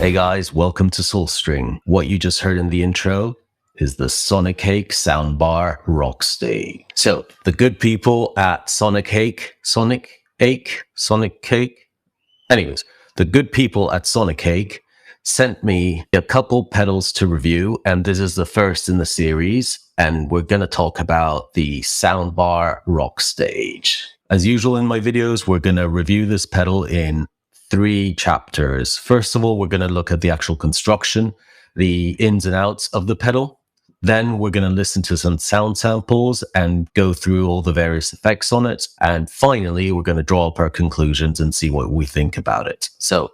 Hey guys, welcome to Soulstring. What you just heard in the intro is the Sonicake Soundbar Rockstage. So the good people at Sonicake, anyways, the good people at Sonicake sent me a couple pedals to review, and this is the first in the series, and we're going to talk about the Soundbar Rockstage. As usual in my videos, we're going to review this pedal in 3 chapters. First of all, we're going to look at the actual construction, the ins and outs of the pedal. Then we're going to listen to some sound samples and go through all the various effects on it. And finally, we're going to draw up our conclusions and see what we think about it. So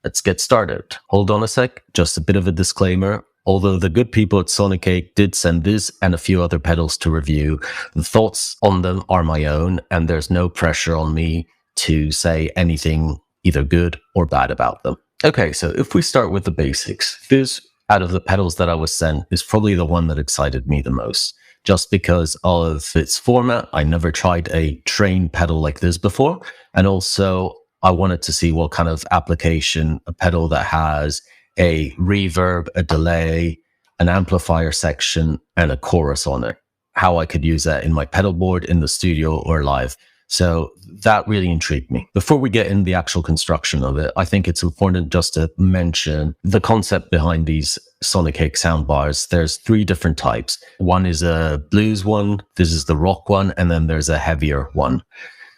let's get started. Hold on a sec. Just a bit of a disclaimer. Although the good people at Sonicake did send this and a few other pedals to review, the thoughts on them are my own, and there's no pressure on me to say anything either good or bad about them. Okay, so if we start with the basics, this, out of the pedals that I was sent, is probably the one that excited me the most. Just because of its format, I never tried a train pedal like this before. And also, I wanted to see what kind of application a pedal that has a reverb, a delay, an amplifier section, and a chorus on it, how I could use that in my pedal board, in the studio, or live. So that really intrigued me. Before we get in the actual construction of it, I think it's important just to mention the concept behind these Sonicake soundbars. There's 3 different types. One is a blues one, this is the rock one, and then there's a heavier one.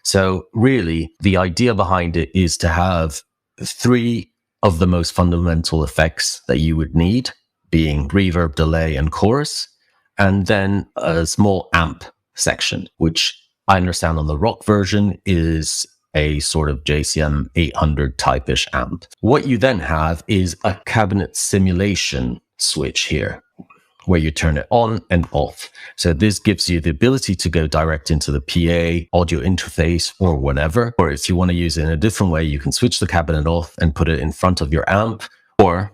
So really, the idea behind it is to have 3 of the most fundamental effects that you would need, being reverb, delay, and chorus, and then a small amp section, which I understand on the rock version is a sort of JCM 800 type-ish amp. What you then have is a cabinet simulation switch here, where you turn it on and off. So this gives you the ability to go direct into the PA, audio interface, or whatever. Or if you want to use it in a different way, you can switch the cabinet off and put it in front of your amp, or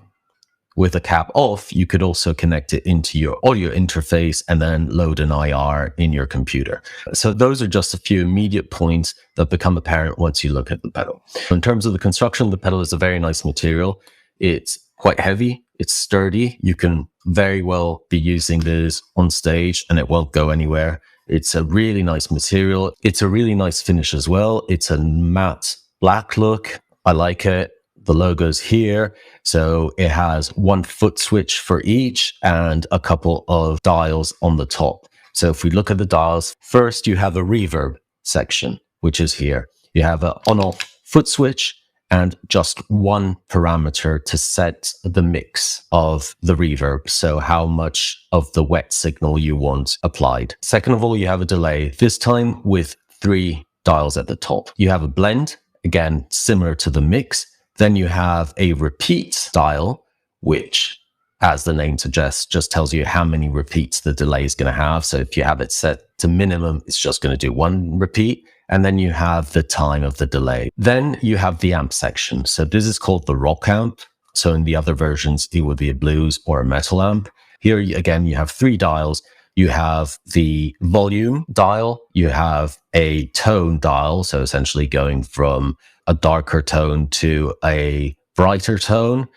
with a cap off, you could also connect it into your audio interface and then load an IR in your computer. So those are just a few immediate points that become apparent once you look at the pedal. In terms of the construction, the pedal is a very nice material. It's quite heavy. It's sturdy. You can very well be using this on stage and it won't go anywhere. It's a really nice material. It's a really nice finish as well. It's a matte black look. I like it. The logo's here. So it has 1 foot switch for each and a couple of dials on the top. So if we look at the dials, first you have a reverb section, which is here. You have an on-off foot switch and just 1 parameter to set the mix of the reverb. So how much of the wet signal you want applied. Second of all, you have a delay, this time with 3 dials at the top. You have a blend, again, similar to the mix. Then you have a repeat dial, which, as the name suggests, just tells you how many repeats the delay is going to have. So if you have it set to minimum, it's just going to do 1 repeat. And then you have the time of the delay. Then you have the amp section. So this is called the rock amp. So in the other versions, it would be a blues or a metal amp. Here, again, you have 3 dials. You have the volume dial. You have a tone dial. So essentially going from a darker tone to a brighter tone.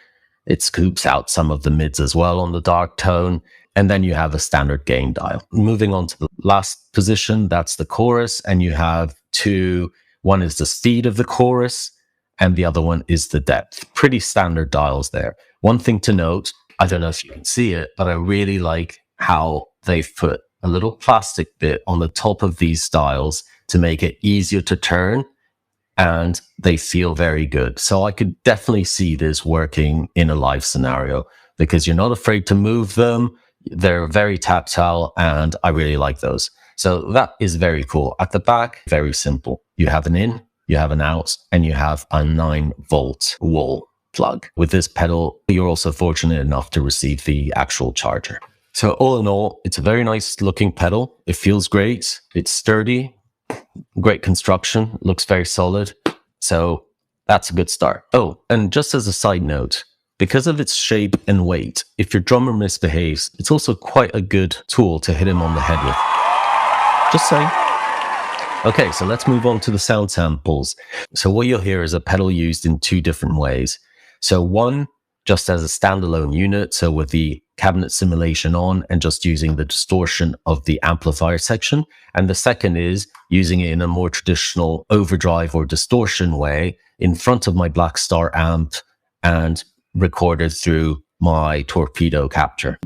It scoops out some of the mids as well on the dark tone. And then you have a standard gain dial. Moving on to the last position, that's the chorus. And you have 2, one is the speed of the chorus and the other one is the depth. Pretty standard dials there. One thing to note, I don't know if you can see it, but I really like how they've put a little plastic bit on the top of these dials to make it easier to turn. And they feel very good. So I could definitely see this working in a live scenario because you're not afraid to move them. They're very tactile and I really like those. So that is very cool. At the back, very simple. You have an in, you have an out, and you have a 9-volt wall plug. With this pedal, you're also fortunate enough to receive the actual charger. So all in all, it's a very nice looking pedal. It feels great. It's sturdy. Great construction, looks very solid. So that's a good start. Oh, and just as a side note, because of its shape and weight, if your drummer misbehaves, it's also quite a good tool to hit him on the head with. Just saying. Okay, so let's move on to the sound samples. So what you'll hear is a pedal used in 2 different ways. So one just as a standalone unit, so with the cabinet simulation on and just using the distortion of the amplifier section. And the second is using it in a more traditional overdrive or distortion way in front of my Blackstar amp and recorded through my torpedo capture.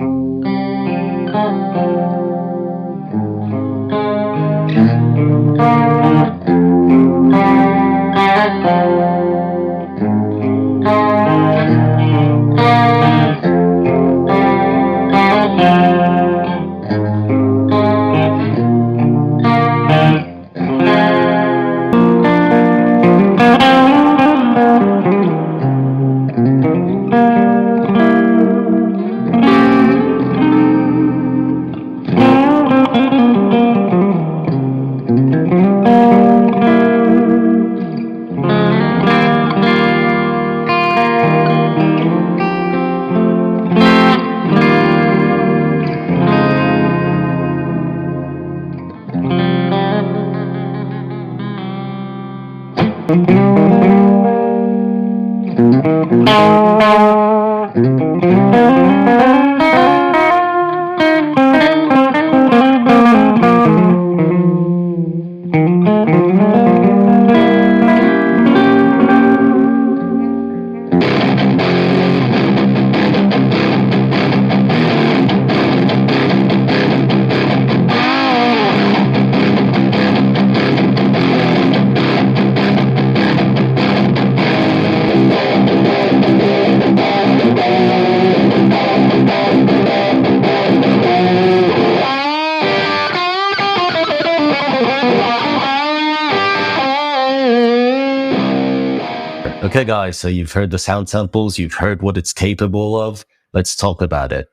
Okay, guys, so you've heard the sound samples, you've heard what it's capable of. Let's talk about it.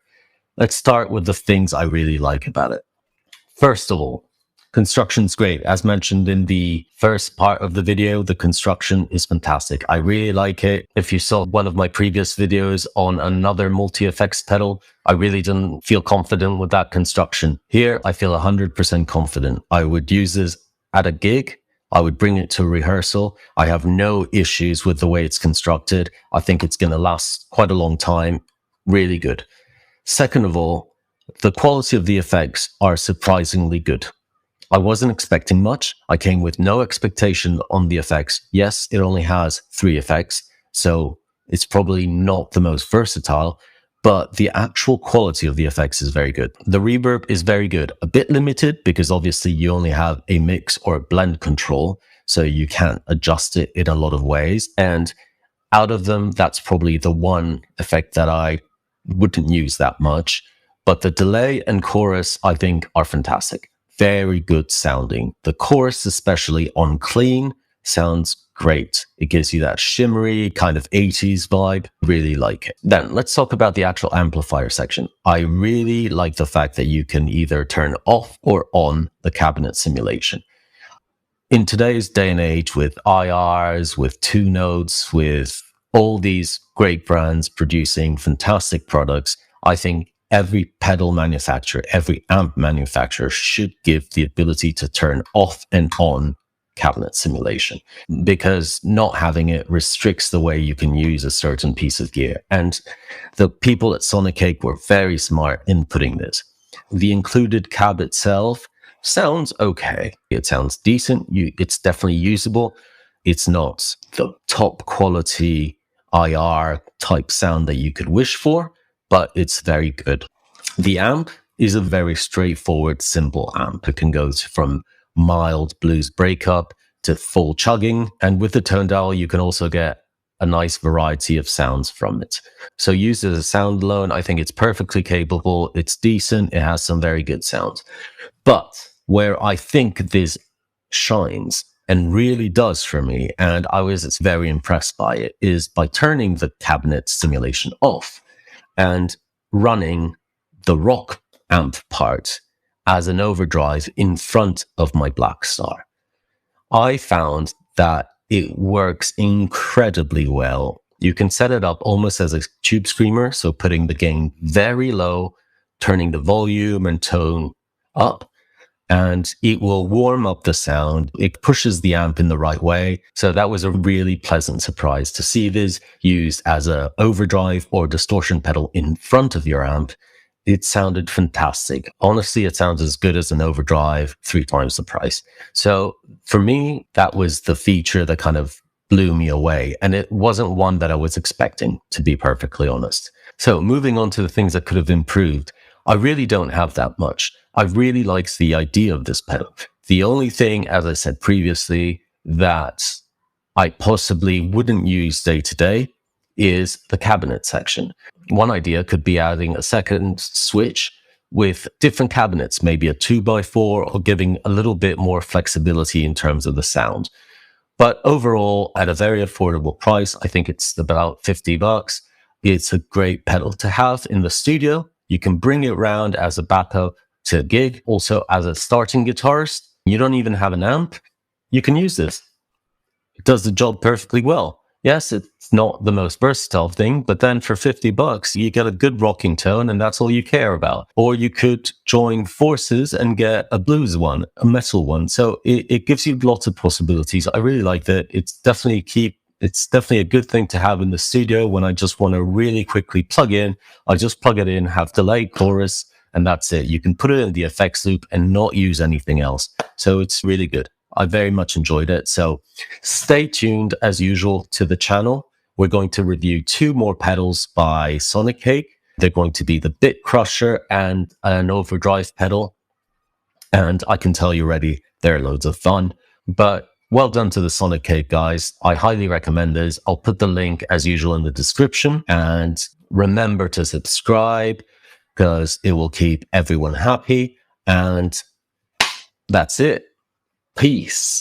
Let's start with the things I really like about it. First of all, construction's great. As mentioned in the first part of the video, the construction is fantastic. I really like it. If you saw one of my previous videos on another multi-effects pedal, I really didn't feel confident with that construction. Here, I feel 100% confident. I would use this at a gig. I would bring it to rehearsal. I have no issues with the way it's constructed. I think it's going to last quite a long time. Really good. Second of all, the quality of the effects are surprisingly good. I wasn't expecting much. I came with no expectation on the effects. Yes, it only has 3 effects, so it's probably not the most versatile, but the actual quality of the effects is very good. The reverb is very good. A bit limited because obviously you only have a mix or a blend control, so you can't adjust it in a lot of ways. And out of them, that's probably the one effect that I wouldn't use that much. But the delay and chorus, I think, are fantastic. Very good sounding. The chorus, especially on clean, sounds great. It gives you that shimmery kind of 80s vibe. Really like it. Then let's talk about the actual amplifier section. I really like the fact that you can either turn off or on the cabinet simulation. In today's day and age with IRs, with 2 notes, with all these great brands producing fantastic products, I think every pedal manufacturer, every amp manufacturer should give the ability to turn off and on cabinet simulation, because not having it restricts the way you can use a certain piece of gear. And the people at Sonicake were very smart in putting this. The included cab itself sounds okay. It sounds decent. It's definitely usable. It's not the top quality IR type sound that you could wish for, but it's very good. The amp is a very straightforward, simple amp. It can go from mild blues breakup to full chugging. And with the tone dial, you can also get a nice variety of sounds from it. So used as a sound alone, I think it's perfectly capable. It's decent. It has some very good sounds. But where I think this shines and really does for me, and I was very impressed by it, is by turning the cabinet simulation off and running the rock amp part as an overdrive in front of my Blackstar. I found that it works incredibly well. You can set it up almost as a tube screamer, so putting the gain very low, turning the volume and tone up, and it will warm up the sound. It pushes the amp in the right way. So that was a really pleasant surprise to see this used as a overdrive or distortion pedal in front of your amp. It sounded fantastic. Honestly, it sounds as good as an overdrive, 3 times the price. So for me, that was the feature that kind of blew me away. And it wasn't one that I was expecting, to be perfectly honest. So moving on to the things that could have improved, I really don't have that much. I really liked the idea of this pedal. The only thing, as I said previously, that I possibly wouldn't use day to day is the cabinet section. One idea could be adding a second switch with different cabinets, maybe a 2x4, or giving a little bit more flexibility in terms of the sound. But overall, at a very affordable price, I think it's about $50. It's a great pedal to have in the studio. You can bring it around as a backup to a gig, also as a starting guitarist. You don't even have an amp. You can use this. It does the job perfectly well. Yes, it's not the most versatile thing, but then for $50, you get a good rocking tone and that's all you care about. Or you could join forces and get a blues one, a metal one. So it gives you lots of possibilities. I really like that. It's definitely a good thing to have in the studio when I just want to really quickly plug in. I just plug it in, have delayed chorus, and that's it. You can put it in the effects loop and not use anything else. So it's really good. I very much enjoyed it. So stay tuned as usual to the channel. We're going to review 2 more pedals by Sonicake. They're going to be the Bit Crusher and an overdrive pedal. And I can tell you already, they're loads of fun. But well done to the Sonicake guys. I highly recommend this. I'll put the link as usual in the description. And remember to subscribe because it will keep everyone happy. And that's it. Peace.